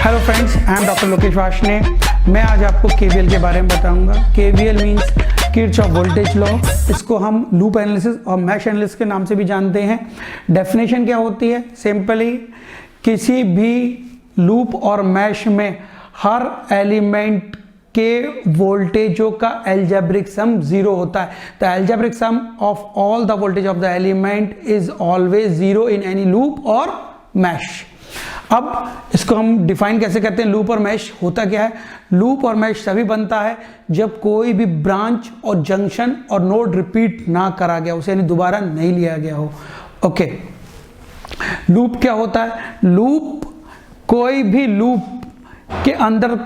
Hello friends, I am doctor Lokesh Washne. मैं आज आपको केवीएल के बारे में बताऊंगा। KVL means Kirchhoff voltage law. इसको हम लूप एनालिसिस और मैश एनालिसिस के नाम से भी जानते हैं। डेफिनेशन क्या होती है? सिंपली किसी भी लूप और मैश में हर एलिमेंट के वोल्टेजों का एल्जेब्रिक सम 0 होता है। The algebraic sum of all the voltage of the element is always 0 in any loop और मैश। अब इसको हम डिफाइन कैसे करते हैं? लूप और मैश होता क्या है? लूप और मैश तभी बनता है जब कोई भी ब्रांच और जंक्शन और नोड रिपीट ना करा गया, उसे यानी दोबारा नहीं लिया गया हो। ओके, लूप क्या होता है? लूप कोई भी लूप के अंदर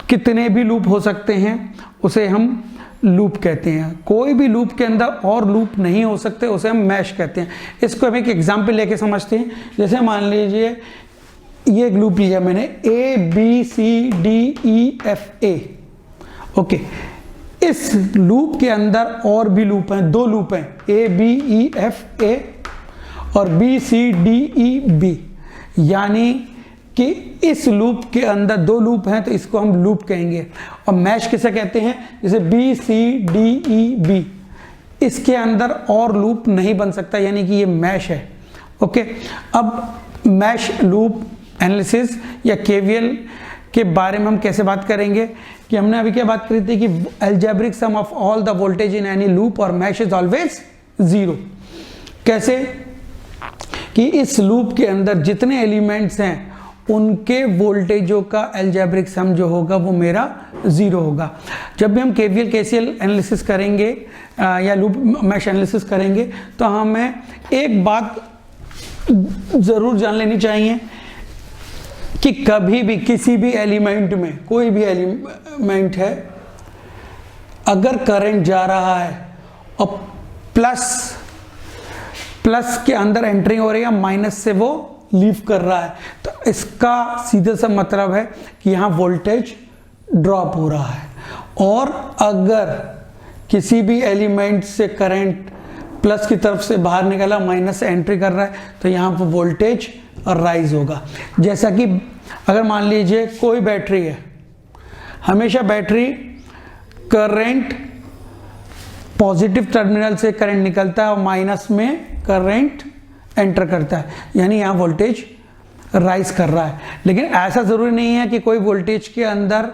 कितने भी लूप हो सकते हैं, उसे हम लूप कहते हैं। कोई भी लूप के अंदर और लूप नहीं हो सकते, उसे हम मैश कहते हैं। इसको हम एक एग्जांपल लेके समझते हैं। जैसे मान लीजिए ये एक लूप लिया मैंने, ABCDEFA। ओके, इस लूप के अंदर और भी लूप हैं, 2 लूप हैं, ABEFA और BCDEB। यानी कि इस लूप के अंदर 2 लूप हैं, तो इसको हम लूप कहेंगे। और मैश किसे कहते हैं? जैसे BCDEB, इसके अंदर और लूप नहीं बन सकता, यानी कि ये मैश है। ओके, अब मैश लूप एनालिसिस या केवीएल के बारे में हम कैसे बात करेंगे? कि हमने अभी क्या बात करी थी कि algebraic sum of all the voltage in any loop और मैश इज ऑलवेज 0। कैसे? कि इस लूप के अंदर जितने एलिमेंट्स हैं उनके वोल्टेजों का एल्जेब्रिक सम जो होगा वो मेरा 0 होगा। जब भी हम केवीएल केसीएल एनालिसिस करेंगे या लूप मैश एनालिसिस करेंगे, तो हमें एक बात ज़रूर जान लेनी चाहिए कि कभी भी किसी भी एलिमेंट में, कोई भी एलिमेंट है, अगर करंट जा रहा है और प्लस के अंदर एंट्री हो रही है, माइनस से वो लीव कर रहा है, तो इसका सीधा सा मतलब है कि यहाँ वोल्टेज ड्रॉप हो रहा है। और अगर किसी भी एलिमेंट से करंट प्लस की तरफ से बाहर निकला, माइनस से एंट्री कर रहा है, तो यहाँ पर वोल्टेज राइज होगा। जैसा कि अगर मान लीजिए कोई बैटरी है, हमेशा बैटरी करंट पॉजिटिव टर्मिनल से करंट निकलता है और माइनस में करंट एंटर करता है, यानी यहाँ वोल्टेज राइज कर रहा है। लेकिन ऐसा ज़रूरी नहीं है कि कोई वोल्टेज के अंदर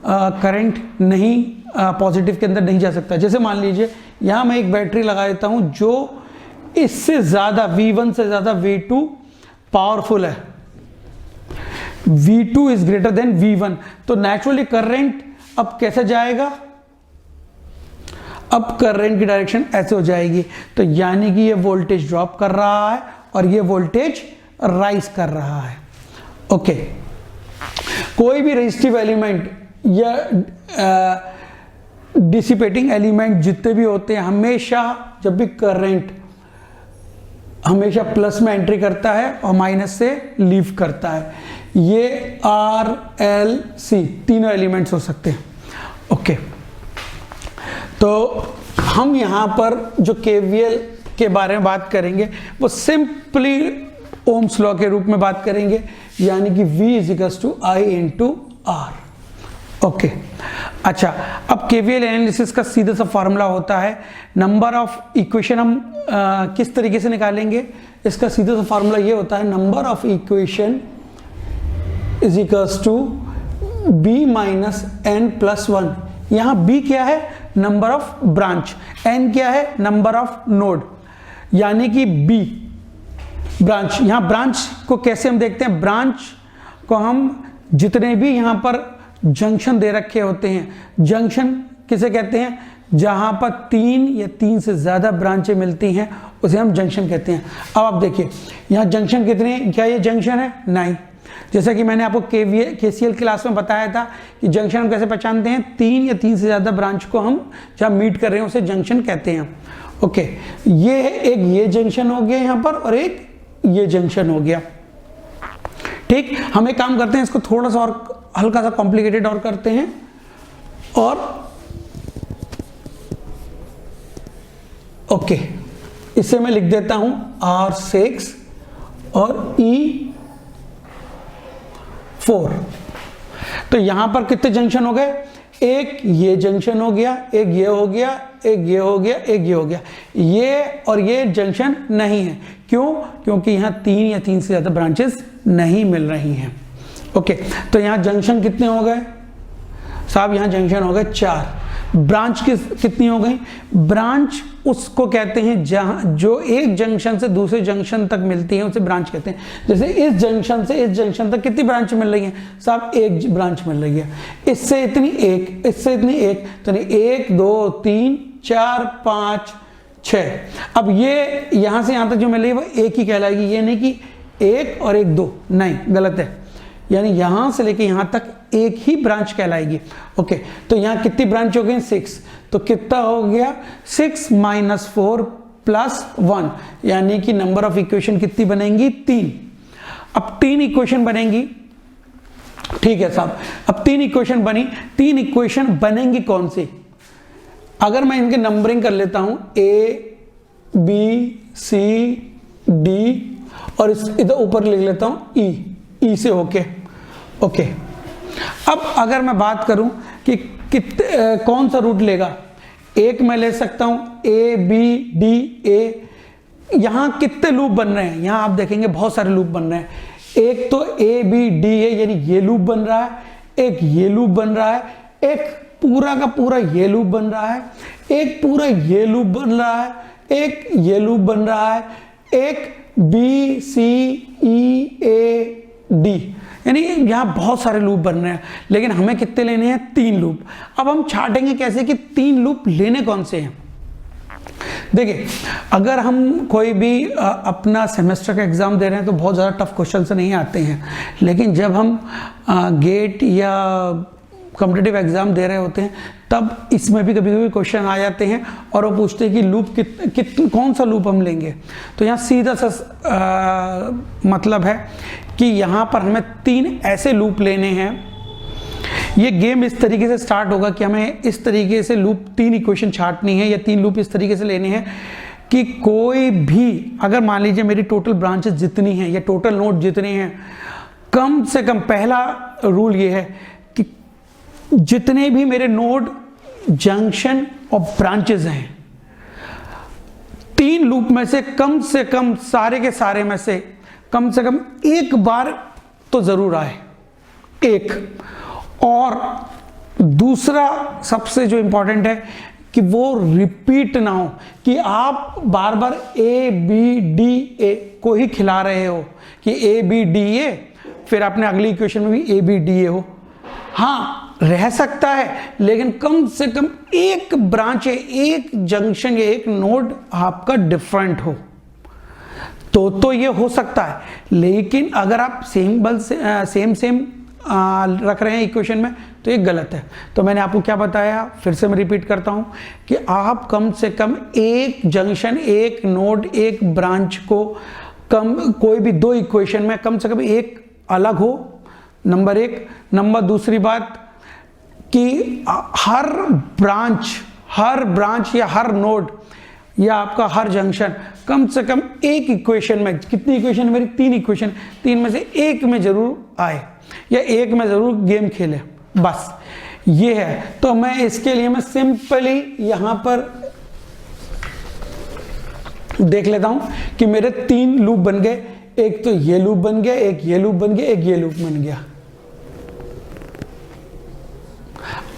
करंट नहीं, पॉजिटिव के अंदर नहीं जा सकता। जैसे मान लीजिए यहाँ मैं एक बैटरी लगा देता हूँ जो इससे ज़्यादा V1 से ज़्यादा V2 पावरफुल है, V2 is greater than V1, तो नेचुरली करंट अब कैसे जाएगा? अब करंट की डायरेक्शन ऐसे हो जाएगी, तो यानी कि ये वोल्टेज ड्रॉप कर रहा है और ये वोल्टेज राइज कर रहा है। ओके, कोई भी रेजिस्टिव एलिमेंट या डिसिपेटिंग एलिमेंट जितने भी होते हैं, हमेशा जब भी करंट हमेशा प्लस में एंट्री करता है और माइनस से लीव करता है। ये R, L, C तीनों एलिमेंट्स हो सकते हैं। ओके, तो हम यहाँ पर जो केवीएल के बारे में बात करेंगे वो सिंपली ओम्स लॉ के रूप में बात करेंगे, यानी कि V = I × R। ओके, अच्छा, अब केवीएल एनालिसिस का सीधा सा फार्मूला होता है नंबर ऑफ इक्वेशन। हम किस तरीके से निकालेंगे? इसका सीधा सा फार्मूला ये होता है number of equation is equals to B - n+1। यहाँ B क्या है? Number of branch. n क्या है? Number of node. यानी कि B ब्रांच। यहाँ ब्रांच को कैसे हम देखते हैं? ब्रांच को हम जितने भी यहाँ पर जंक्शन दे रखे होते हैं, जंक्शन किसे कहते हैं? जहां पर 3 या 3 से ज्यादा ब्रांचें मिलती हैं उसे हम जंक्शन कहते हैं। अब आप देखिए यहाँ जंक्शन कितने, क्या ये जंक्शन है? नहीं। जैसा कि मैंने आपको केसीएल क्लास में बताया था कि जंक्शन हम कैसे पहचानते हैं? 3 या 3 से ज्यादा ब्रांच को हम जहां मीट कर रहे हैं उसे जंक्शन कहते हैं। ओके, ये एक ये जंक्शन हो गया यहाँ पर और एक ये जंक्शन हो गया। ठीक, हम एक काम करते हैं, इसको थोड़ा सा और हल्का सा कॉम्प्लिकेटेड और करते हैं। और ओके, इसे मैं लिख देता हूं R6 और E 4। तो यहां पर कितने जंक्शन हो गए, एक ये जंक्शन हो गया, एक ये हो गया, एक ये हो गया, एक ये हो गया, ये और ये जंक्शन नहीं है। क्यों? क्योंकि यहां 3 या 3 से ज्यादा ब्रांचेस नहीं मिल रही हैं। ओके, तो यहां जंक्शन कितने हो गए साहब, यहां जंक्शन हो गए 4। ब्रांच कितनी हो गई, ब्रांच उसको कहते हैं जहां जो एक जंक्शन से दूसरे जंक्शन तक मिलती है उसे ब्रांच कहते हैं। जैसे इस जंक्शन से इस जंक्शन तक कितनी ब्रांच मिल रही है साहब, एक ब्रांच मिल रही है। इससे इतनी एक, इससे इतनी एक, तो 1 2 3 4 5 6। अब ये यहां से यहां तक जो मिल रही है वो एक ही कहलाएगी, ये नहीं कि 1 और 1 2, नहीं, गलत है। यानी यहां से लेके यहां तक एक ही ब्रांच कहलाएगी। ओके, तो यहां कितनी ब्रांच हो गई, 6। तो कितना हो गया, 6 - 4 + 1, यानी कि नंबर ऑफ इक्वेशन कितनी बनेंगी, 3। अब 3 इक्वेशन बनेंगी, ठीक है साहब। अब 3 इक्वेशन बनी, 3 इक्वेशन बनेंगी कौन सी, अगर मैं इनके नंबरिंग कर लेता हूं A B C D और इधर ऊपर लिख लेता हूं E से होके। ओके, अब अगर मैं बात करूं कि कौन सा रूट लेगा, एक मैं ले सकता हूं A B D A। यहां कितने लूप बन रहे हैं, यहां आप देखेंगे बहुत सारे लूप बन रहे हैं। एक तो A B D है, यानी ये लूप बन रहा है, एक ये लूप बन रहा है, एक पूरा का पूरा ये लूप बन रहा है, एक पूरा ये लूप बन रहा है, एक ये लूप बन रहा है, एक B C E A D, यानी यहां बहुत सारे लूप बन रहे हैं। लेकिन हमें कितने लेने हैं, 3 लूप। अब हम छाटेंगे कैसे कि 3 लूप लेने कौन से हैं। देखिए, अगर हम कोई भी अपना सेमेस्टर का एग्जाम दे रहे हैं तो बहुत ज़्यादा टफ क्वेश्चन से नहीं आते हैं, लेकिन जब हम गेट या कॉम्पिटिटिव एग्जाम दे रहे होते हैं तब इसमें भी कभी कभी क्वेश्चन आ जाते हैं और वो पूछते हैं कि लूप कौन सा लूप हम लेंगे। तो यहाँ सीधा सा मतलब है कि यहाँ पर हमें 3 ऐसे लूप लेने हैं। ये गेम इस तरीके से स्टार्ट होगा कि हमें इस तरीके से लूप 3 इक्वेशन छाटनी है या 3 लूप इस तरीके से लेने हैं कि कोई भी, अगर मान लीजिए मेरी टोटल ब्रांचेस जितनी हैं या टोटल नोड जितने हैं, कम से कम पहला रूल ये है कि जितने भी मेरे नोड, जंक्शन और ब्रांचेस हैं, 3 लूप में से कम सारे के सारे में से कम एक बार तो जरूर आए, एक। और दूसरा सबसे जो इंपॉर्टेंट है कि वो रिपीट ना हो, कि आप बार बार A B D A को ही खिला रहे हो कि A B D A, फिर आपने अगली इक्वेशन में भी A B D A हो। हाँ, रह सकता है, लेकिन कम से कम एक ब्रांच है, एक जंक्शन या एक नोड आपका डिफरेंट हो तो ये हो सकता है। लेकिन अगर आप सेम रख रहे हैं इक्वेशन में तो ये गलत है। तो मैंने आपको क्या बताया, फिर से मैं रिपीट करता हूं कि आप कम से कम एक जंक्शन, एक नोड, एक ब्रांच को कोई भी 2 इक्वेशन में कम से कम एक अलग हो, नंबर 1। नंबर दूसरी बात कि हर ब्रांच या हर नोड या आपका हर जंक्शन कम से कम एक इक्वेशन में, कितनी इक्वेशन मेरी, 3 इक्वेशन, 3 में से एक में जरूर आए या एक में जरूर गेम खेले, बस ये है। तो मैं इसके लिए मैं सिंपली यहां पर देख लेता हूं कि मेरे 3 लूप बन गए, एक तो ये लूप बन गया, एक ये लूप बन गया, एक ये लूप बन गया।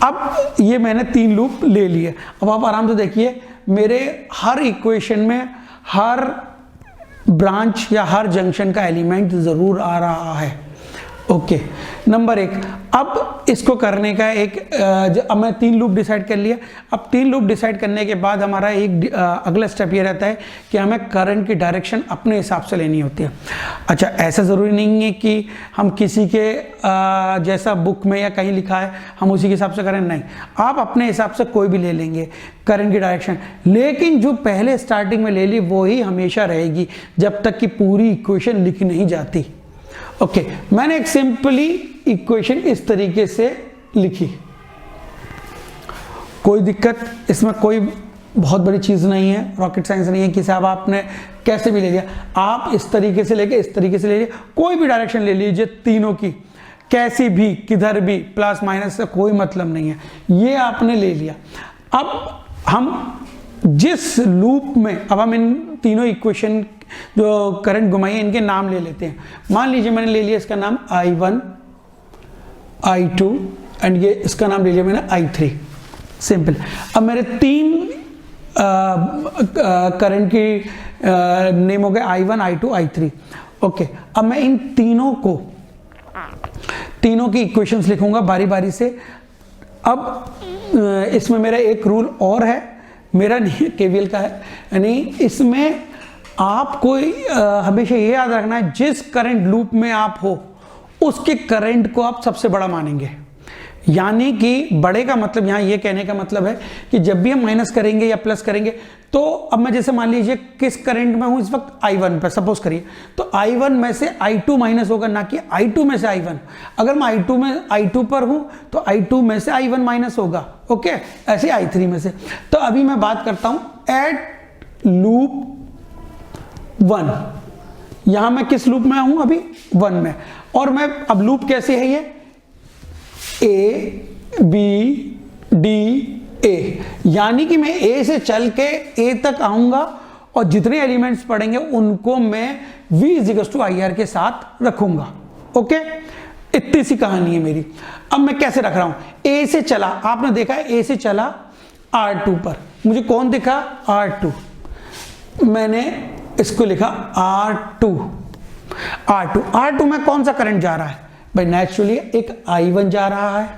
अब ये मैंने 3 लूप ले लिए। अब आप आराम से देखिए, मेरे हर इक्वेशन में हर ब्रांच या हर जंक्शन का एलिमेंट जरूर आ रहा है। Okay, number 1। अब इसको करने का अब मैं 3 लूप डिसाइड कर लिया। अब 3 लूप डिसाइड करने के बाद हमारा एक अगला स्टेप ये रहता है कि हमें करंट की डायरेक्शन अपने हिसाब से लेनी होती है। अच्छा, ऐसा ज़रूरी नहीं है कि हम किसी के जैसा बुक में या कहीं लिखा है हम उसी के हिसाब से करें, नहीं, आप अपने हिसाब से कोई भी ले लेंगे करंट की डायरेक्शन, लेकिन जो पहले स्टार्टिंग में ले ली वो ही हमेशा रहेगी जब तक कि पूरी इक्वेशन लिख नहीं जाती। ओके, मैंने एक सिंपली इक्वेशन इस तरीके से लिखी, कोई दिक्कत इसमें, कोई बहुत बड़ी चीज़ नहीं है, रॉकेट साइंस नहीं है कि साहब आपने कैसे भी ले लिया। आप इस तरीके से लेके इस तरीके से ले लीजिए, कोई भी डायरेक्शन ले लीजिए तीनों की, कैसी भी, किधर भी, प्लस माइनस से कोई मतलब नहीं है, ये आपने ले लिया। अब हम जिस लूप में, अब हम इन तीनों इक्वेशन जो करंट घुमाई है इनके नाम ले लेते हैं। मान लीजिए मैंने ले लिया इसका नाम I1, I2 एंड ये इसका नाम ले लिया मैंने I3, सिंपल। अब मेरे तीन करंट की नेम हो गए I1, I2, I3। ओके, अब मैं इन तीनों की इक्वेशंस लिखूंगा बारी बारी से। अब इसमें मेरा एक रूल और है, मेरा नहीं केवीएल का है, यानी इसमें आपको हमेशा ये याद रखना है जिस करंट लूप में आप हो उसके करंट को आप सबसे बड़ा मानेंगे। यानी कि बड़े का मतलब यहां ये कहने का मतलब है कि जब भी हम माइनस करेंगे या प्लस करेंगे, तो अब मैं जैसे मान लीजिए किस करंट में हूं इस वक्त I1 पर सपोज करिए, तो I1 में से I2 माइनस होगा, ना कि I2 में से I1। अगर मैं I2 पर हूं तो I2 में से I1 माइनस होगा। ओके, ऐसे I3 में से। तो अभी मैं बात करता हूं एट लूप 1। यहां मैं किस लूप में हूं अभी? 1 में। और मैं अब लूप कैसे है ये? A B D A, यानी कि मैं A से चल के A तक आऊंगा और जितने एलिमेंट्स पड़ेंगे उनको मैं V = IR के साथ रखूंगा। ओके, इतनी सी कहानी है मेरी। अब मैं कैसे रख रहा हूं? A से चला, आपने देखा है A से चला R2 पर, मुझे कौन दिखा? R2। मैंने इसको लिखा R2 में कौन सा करंट जा रहा है भाई? नेचुरली एक I1 जा रहा है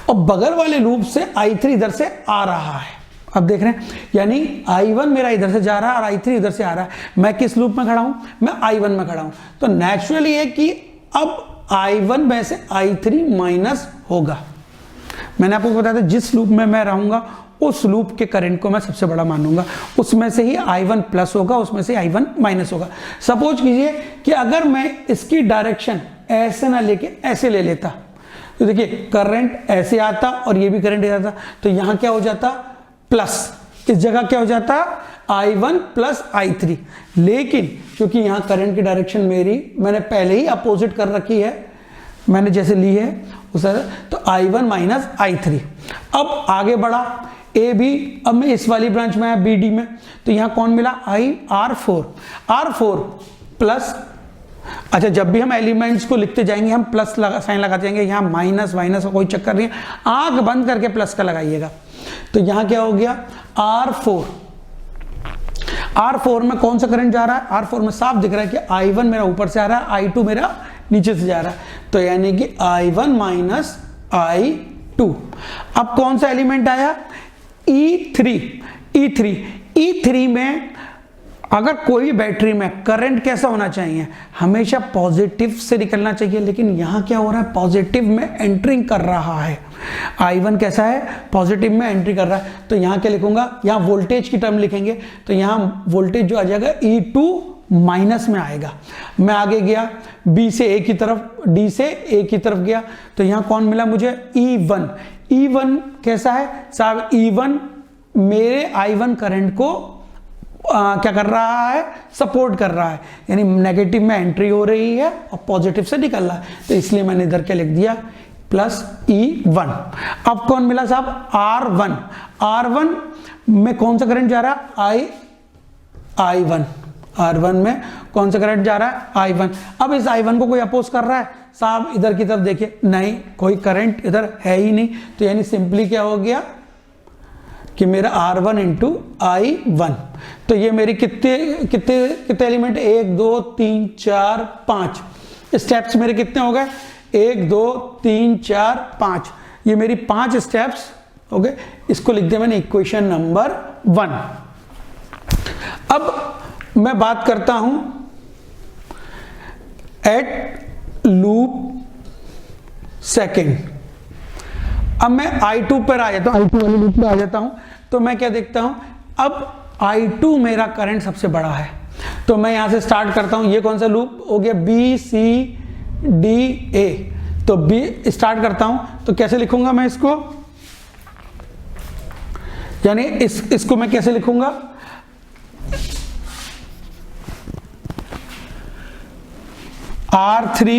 और बगल वाले लूप से I3 इधर से आ रहा है। अब देख रहे हैं, यानी I1 मेरा इधर से जा रहा है और I3 इधर से आ रहा है। मैं किस लूप में खड़ा हूं? मैं I1 में खड़ा हूं। तो नेचुरली है कि अब I1 में से I3 माइनस होगा। मैंने आपको बताया था जिस लूप में मैं रहूंगा उस लूप के करंट को मैं सबसे बड़ा मानूंगा, उसमें से ही I1 प्लस होगा, उसमें से I1 माइनस होगा। सपोज कीजिए कि अगर मैं इसकी डायरेक्शन ऐसे ना लेके ऐसे ले लेता, तो देखिए करंट ऐसे आता और ये भी करंट आता, तो यहां क्या हो जाता? प्लस। इस जगह क्या हो जाता? I1 plus I3। लेकिन क्योंकि यहां करंट की डायरेक्शन मेरी मैंने पहले ही अपोजिट कर रखी है, मैंने जैसे ली है उस तो I1 माइनस I3। अब आगे बढ़ा ए बी, अब मैं इस वाली ब्रांच में आया BD में, तो यहां कौन मिला? R4 plus. अच्छा, जब भी हम एलिमेंट्स को लिखते जाएंगे हम प्लस साइन लगाते जाएंगे, यहां माइनस का कोई चक्कर नहीं है, आंख बंद करके प्लस का लगाइएगा। तो यहां क्या हो गया? R4 में कौन सा करंट जा रहा है? R4 में साफ दिख रहा है कि I1 मेरा ऊपर से आ रहा है, I2 मेरा नीचे से जा रहा है, तो यानी कि I1 माइनस I2। अब कौन सा एलिमेंट आया? E3 में अगर कोई भी बैटरी में करंट कैसा होना चाहिए? हमेशा पॉजिटिव से निकलना चाहिए, लेकिन यहां क्या हो रहा है? पॉजिटिव में एंट्रिंग कर रहा है। I1 कैसा है? पॉजिटिव में एंट्री कर रहा है। तो यहां क्या लिखूंगा? यहां वोल्टेज की टर्म लिखेंगे, तो यहां वोल्टेज जो आ जाएगा E2 माइनस में आएगा। मैं आगे गया B से A की तरफ, D से A की तरफ गया, तो यहां कौन मिला मुझे? E1 कैसा है साहब? E1 मेरे I1 करंट को क्या कर रहा है? सपोर्ट कर रहा है, यानी नेगेटिव में एंट्री हो रही है और पॉजिटिव से निकल रहा है, तो इसलिए मैंने इधर क्या लिख दिया? Plus E1। अब कौन मिला साहब? R1 में कौन सा करंट जा रहा है? R1 में कौन सा करंट जा रहा है? I1। अब इस I1 को कोई अपोज कर रहा है साहब? इधर की तरफ देखिए, नहीं, कोई करंट इधर है ही नहीं, तो यानी सिंपली क्या हो गया कि मेरा R1 इंटू I1। तो ये मेरी कितने एलिमेंट? 1 2 3 4 5 स्टेप्स मेरे कितने हो गए? 1 2 3 4 5, ये मेरी 5 स्टेप्स हो गए। इसको लिख दिया मैंने इक्वेशन नंबर 1। अब मैं बात करता हूं एट लूप सेकेंड। अब मैं I2 पर आ जाता हूं, I2 वाले लूप में आ जाता हूं, तो मैं क्या देखता हूं? अब I2 मेरा करंट सबसे बड़ा है, तो मैं यहां से स्टार्ट करता हूं। ये कौन सा लूप हो गया? B C D A। तो B स्टार्ट करता हूं, तो कैसे लिखूंगा मैं इसको? यानी इसको मैं कैसे लिखूंगा? R3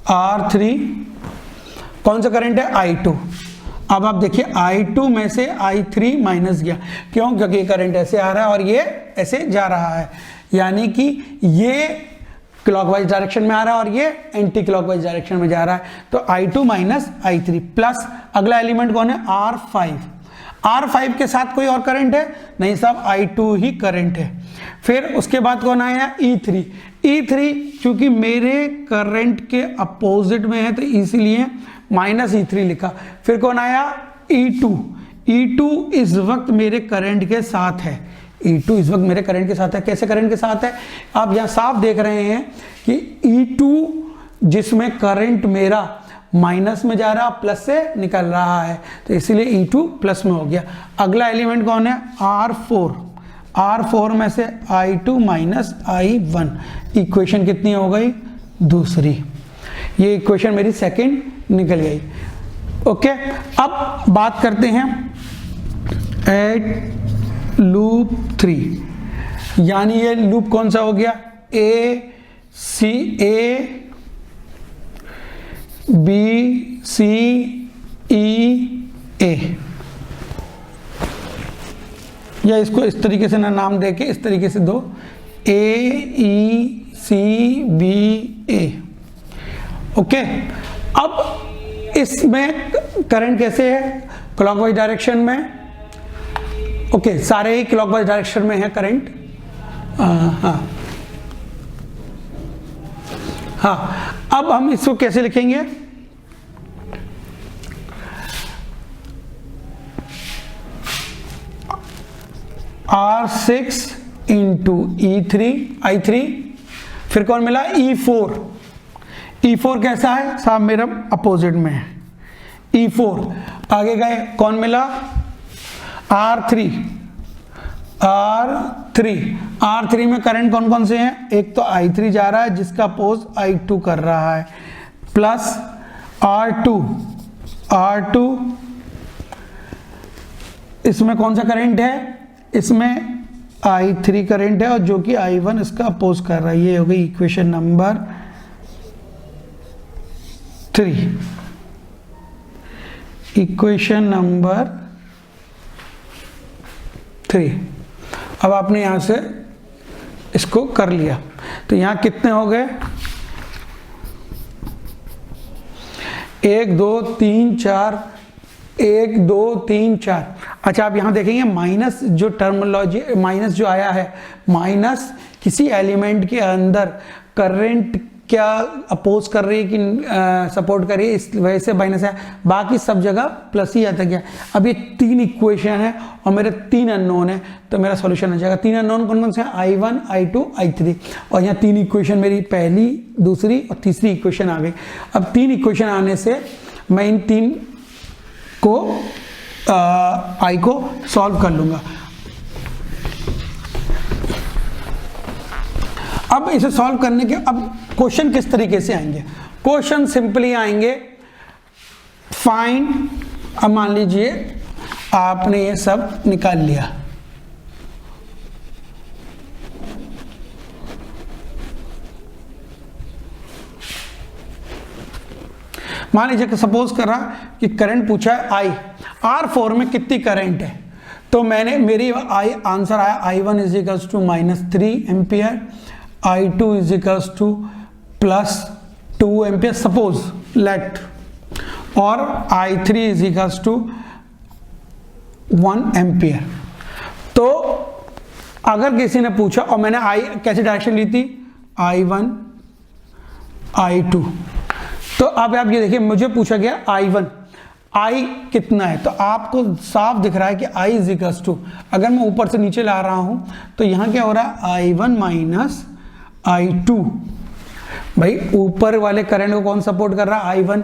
R3, कौन सा करंट है, I2। अब आप देखिए I2 में से I3 माइनस गया, क्यों, क्योंकि करंट ऐसे आ रहा है और ये ऐसे जा रहा है, यानी कि ये क्लॉकवाइज डायरेक्शन में आ रहा है और ये एंटी क्लॉकवाइज डायरेक्शन में जा रहा है। तो I2 माइनस I3 प्लस अगला एलिमेंट कौन है, R5। R5 के साथ कोई और करंट है नहीं साहब, I2 ही करंट है। फिर उसके बाद कौन आया, E3। E3 चूंकि मेरे करंट के अपोजिट में है तो इसीलिए माइनस E3 लिखा। फिर कौन आया, E2। E2 इस वक्त मेरे करंट के साथ है, E2 इस वक्त मेरे करंट के साथ है। कैसे करंट के साथ है, आप यहां साफ देख रहे हैं कि E2 जिसमें करंट मेरा माइनस में जा रहा, प्लस से निकल रहा है, तो इसीलिए E2 प्लस में हो गया। अगला एलिमेंट कौन है, R4। R4 में से I2 माइनस I1, इक्वेशन कितनी हो गई, दूसरी। ये इक्वेशन मेरी सेकंड निकल गई। ओके, अब बात करते हैं एट लूप 3, यानी ये लूप कौन सा हो गया, A B C E A, या इसको इस तरीके से ना नाम देके इस तरीके से दो, A E C B A। Okay, अब इसमें करंट कैसे है, क्लॉकवाइज डायरेक्शन में। ओके, सारे ही क्लॉकवाइज डायरेक्शन में है करंट। हाँ, अब हम इसको कैसे लिखेंगे, R6 इंटू I3, फिर कौन मिला, E4। E4 कैसा है साहब, मेरा अपोजिट में है, E4। आगे गए, कौन मिला, R3 में करंट कौन कौन से हैं, एक तो I3 जा रहा है जिसका अपोज I2 कर रहा है, प्लस R2 इसमें कौन सा करंट है, इसमें I3 करंट है और जो कि I1 इसका अपोज कर रहा है। ये हो गई इक्वेशन नंबर 3, इक्वेशन नंबर 3। अब आपने यहां से इसको कर लिया, तो यहां कितने हो गए, 1 2 3 4, 1 2 3 4। अच्छा, आप यहां देखेंगे माइनस जो टर्मिनोलॉजी, माइनस जो आया है, माइनस किसी एलिमेंट के अंदर करंट क्या अपोज कर रही है कि सपोर्ट कर रही है, इस वजह से माइनस है, बाकी सब जगह प्लस ही आता गया। अब ये 3 इक्वेशन है और मेरे 3 अननोन है, तो मेरा सॉल्यूशन आ जाएगा। 3 अननोन कौन कौन से हैं, I1 I2 I3, और यहाँ 3 इक्वेशन मेरी पहली, दूसरी और तीसरी इक्वेशन आ गई। अब 3 इक्वेशन आने से मैं इन 3 को I को सॉल्व कर लूंगा। अब इसे सॉल्व करने के अब क्वेश्चन किस तरीके से आएंगे, क्वेश्चन सिंपली आएंगे, फाइंड, अब मान लीजिए आपने ये सब निकाल लिया, मान लीजिए कि सपोज कर रहा कि करंट पूछा है I, R4 में कितनी करंट है, तो मैंने मेरी आंसर आया I1 is equals to -3 ampere, I2 is equals to +2 ampere suppose let, और I3 is equals to 1 ampere. तो अगर किसी ने पूछा और मैंने कैसी डायरेक्शन ली थी, I1 I2, तो अब आप ये देखिए मुझे पूछा गया I1, I कितना है, तो आपको साफ दिख रहा है कि I इज इक्वल्स टू, अगर मैं ऊपर से नीचे ला रहा हूं तो यहां क्या हो रहा है, I1 माइनस I2। भाई ऊपर वाले करंट को कौन सपोर्ट कर रहा है, I1,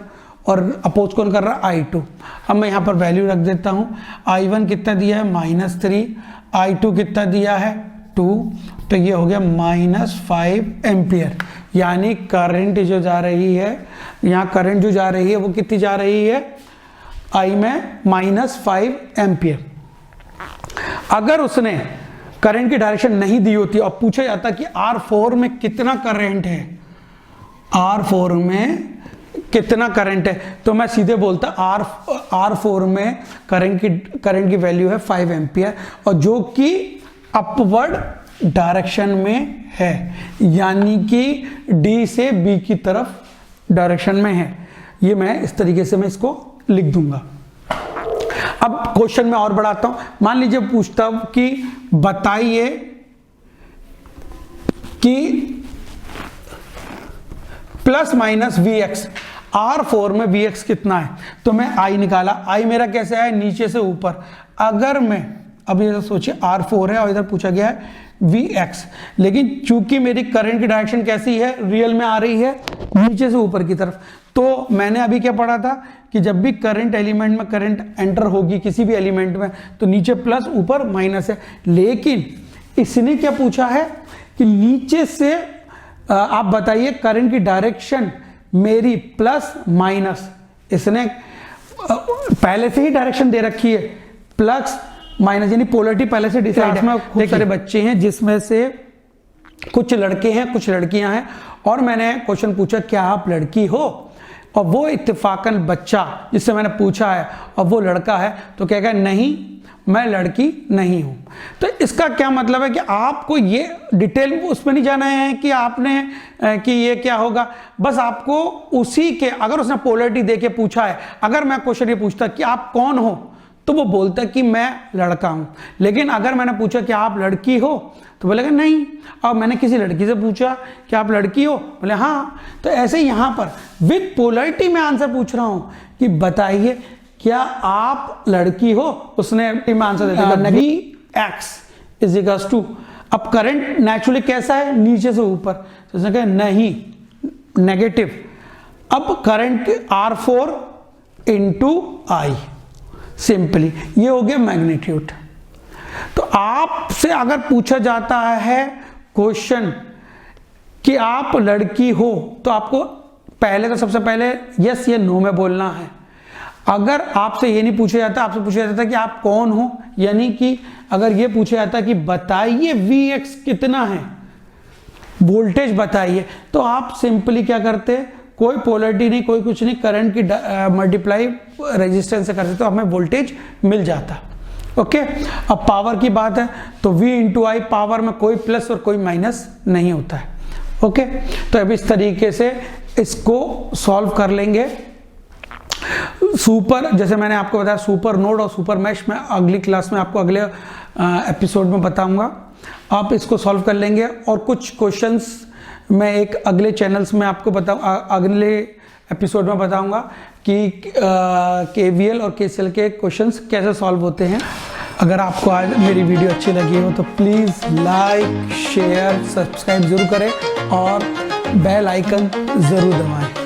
और अपोज कौन कर रहा है, I2। अब मैं यहां पर वैल्यू रख देता हूं, I1 कितना दिया है -3, I2 कितना दिया है 2, तो ये हो गया -5 एम्पियर। यानी करंट जो जा रही है, यहाँ करंट जो जा रही है वो कितनी जा रही है, I में -5 एम्पियर। अगर उसने करंट की डायरेक्शन नहीं दी होती और पूछा जाता कि R4 में कितना करंट है, R4 में कितना करंट है, तो मैं सीधे बोलता R4 में करंट की वैल्यू है 5 एम्पियर, और जो कि अपवर्ड डायरेक्शन में है, यानी कि D से B की तरफ डायरेक्शन में है। ये मैं इस तरीके से मैं इसको लिख दूंगा। अब क्वेश्चन में और बढ़ाता हूं। मान लीजिए पूछता हूं कि बताइए कि प्लस माइनस Vx, R4 में Vx कितना है, तो मैं I निकाला। I मेरा कैसे है, नीचे से ऊपर। अगर मैं अब ये सोचिए R4 है और इधर पूछा गया है Vx, लेकिन चूंकि मेरी करंट की डायरेक्शन कैसी है, रियल में आ रही है नीचे से ऊपर की तरफ, तो मैंने अभी क्या पढ़ा था कि जब भी करंट एलिमेंट में करंट एंटर होगी किसी भी एलिमेंट में, तो नीचे प्लस ऊपर माइनस है। लेकिन इसने क्या पूछा है कि नीचे से आप बताइए करंट की डायरेक्शन मेरी प्लस माइनस, इसने पहले से ही डायरेक्शन दे रखी है प्लस माइनस, यानी पोलरिटी पहले से डिसाइड है। खूब सारे बच्चे हैं जिसमें से कुछ लड़के हैं कुछ लड़कियां हैं, और मैंने क्वेश्चन पूछा क्या आप लड़की हो, और वो इत्तेफाकन बच्चा जिससे मैंने पूछा है और वो लड़का है, तो कहेगा नहीं मैं लड़की नहीं हूं। तो इसका क्या मतलब है कि आपको ये डिटेल उसमें नहीं जाना है कि आपने कि ये क्या होगा, बस आपको उसी के, अगर उसने पोलरिटी दे के पूछा है, अगर मैं क्वेश्चन ये पूछता कि आप कौन हो, तो वो बोलता कि मैं लड़का हूं। लेकिन अगर मैंने पूछा कि आप लड़की हो, तो बोलेगा नहीं। और मैंने किसी लड़की से पूछा कि आप लड़की हो, बोले हाँ। तो ऐसे यहां पर विद पोलरिटी में आंसर पूछ रहा हूं कि बताइए क्या आप लड़की हो, उसने आंसर दे दिया Vx इज इक्वल्स टू, अब करंट नेचुरली कैसा है, नीचे से ऊपर, तो उसने कहा नहीं नेगेटिव। अब current R4 into I, simply ये हो गया मैग्नीट्यूड। तो आपसे अगर पूछा जाता है क्वेश्चन कि आप लड़की हो, तो आपको पहले तो सबसे पहले यस या नो में बोलना है। अगर आपसे ये नहीं पूछा जाता, आपसे पूछा जाता कि आप कौन हो, यानी कि अगर ये पूछा जाता कि बताइए Vx कितना है, वोल्टेज बताइए, तो आप सिंपली क्या करते, कोई पोलरिटी नहीं कोई कुछ नहीं, करंट की मल्टीप्लाई रेजिस्टेंस से करते तो हमें वोल्टेज मिल जाता। ओके, अब पावर की बात है तो V इंटू आई, पावर में कोई प्लस और कोई माइनस नहीं होता है। ओके, तो अब इस तरीके से इसको सॉल्व कर लेंगे। सुपर, जैसे मैंने आपको बताया सुपर नोड और सुपर मैश में अगली क्लास में आपको अगले एपिसोड में बताऊंगा, आप इसको सॉल्व कर लेंगे। और कुछ क्वेश्चंस मैं एक अगले चैनल्स में आपको अगले एपिसोड में बताऊंगा कि KVL और KCL के क्वेश्चंस कैसे सॉल्व होते हैं। अगर आपको आज मेरी वीडियो अच्छी लगी हो तो प्लीज़ लाइक शेयर सब्सक्राइब ज़रूर करें और बेल आइकन ज़रूर दबाएं।